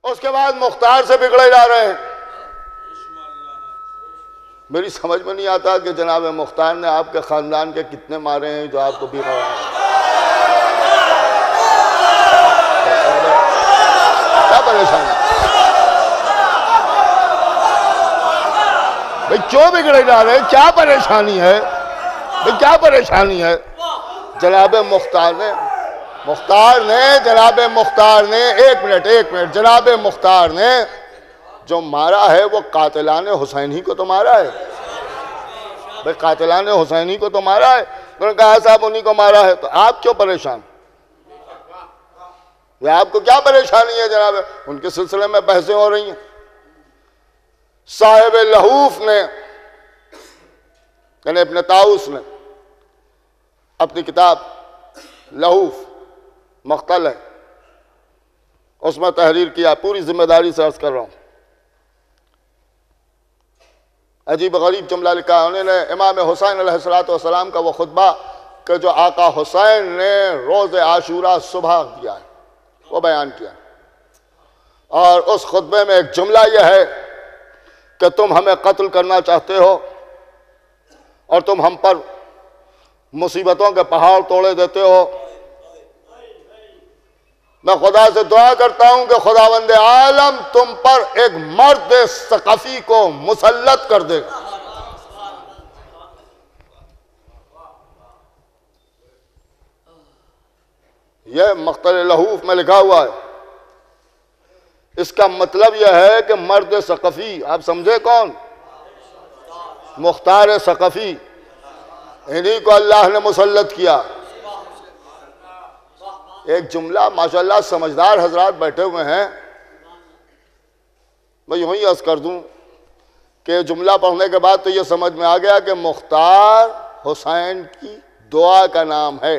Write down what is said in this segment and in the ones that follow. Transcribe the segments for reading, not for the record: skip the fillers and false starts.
उसके बाद मुख्तार से बिगड़े जा रहे हैं। मेरी समझ में नहीं आता कि जनाब मुख्तार ने आपके खानदान के कितने मारे हैं जो आपको बिगड़ा है। क्या परेशानी भाई, क्यों बिगड़े जा रहे हैं? क्या परेशानी है भाई, क्या परेशानी है? जनाब मुख्तार ने एक मिनट जनाब मुख्तार ने जो मारा है वो कातिलान हुसैन ही को तो मारा है भाई, कातिलान हुसैन ही को तो मारा है। उन्होंने कहा साहब उन्हीं को मारा है, तो आप क्यों परेशान? आपको क्या परेशानी है जनाब? उनके सिलसिले में बहसें हो रही हैं। साहिब लहूफ ने यानी इब्न ताऊस ने अपनी किताब लहूफ मख्तल है उसमें तहरीर किया, पूरी जिम्मेदारी से अर्ज कर रहा हूं। अजीब गरीब जुमला लिखा है उन्होंने। इमाम हुसैन अलैहिस्सलाम का वो खुतबा कि जो आका हुसैन ने रोज़ आशूरा सुबह दिया है वो बयान किया, और उस खुतबे में एक जुमला यह है कि तुम हमें कत्ल करना चाहते हो और तुम हम पर मुसीबतों के पहाड़ तोड़े देते हो। मैं खुदा से दुआ करता हूं कि खुदावंद आलम तुम पर एक मर्द सकफी को मुसल्लत कर दे। यह मख्तल लहूफ में लिखा हुआ है। इसका मतलब यह है कि मर्द सकफी, आप समझे कौन? मुख्तार सकफी, इन्हीं को अल्लाह ने मुसल्लत किया। एक जुमला, माशाल्लाह समझदार हजरात बैठे हुए हैं, मैं यूं ही अर्ज कर दूं कि जुमला पढ़ने के बाद तो ये समझ में आ गया कि मुख्तार हुसैन की दुआ का नाम है।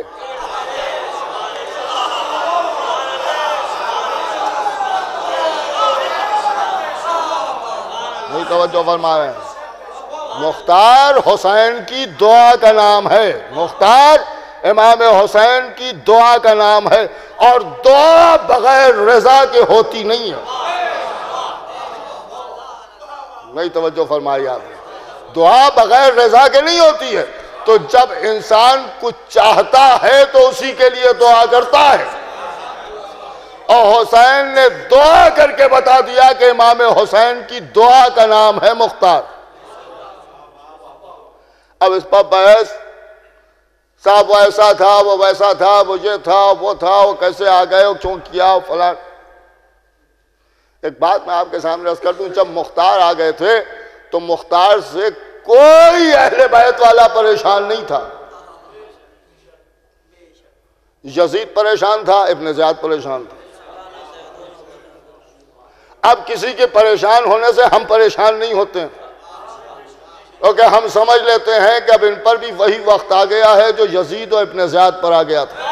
नहीं तवज्जो फरमा रहे हैं। मुख्तार हुसैन की दुआ का नाम है, मुख्तार इमाम हुसैन की दुआ का नाम है, और दुआ बगैर रजा के होती नहीं है। नहीं तवज्जो फरमाई आपने, दुआ बगैर रजा के नहीं होती है। तो जब इंसान कुछ चाहता है तो उसी के लिए दुआ करता है, और हुसैन ने दुआ करके बता दिया कि इमाम हुसैन की दुआ का नाम है मुख्तार। अब इस पर बहस, साहब वो ऐसा था, वो वैसा था, वो ये था, वो था, वो कैसे आ गए, वो क्यों किया, फलान। एक बात मैं आपके सामने अर्ज कर दूं, जब मुख्तार आ गए थे तो मुख्तार से कोई अहले बैत वाला परेशान नहीं था। यजीद परेशान था, इब्न ज़ियाद परेशान था। अब किसी के परेशान होने से हम परेशान नहीं होते हैं, क्योंकि हम समझ लेते हैं कि अब इन पर भी वही वक्त आ गया है जो यजीद और इब्न ज़ियाद पर आ गया था।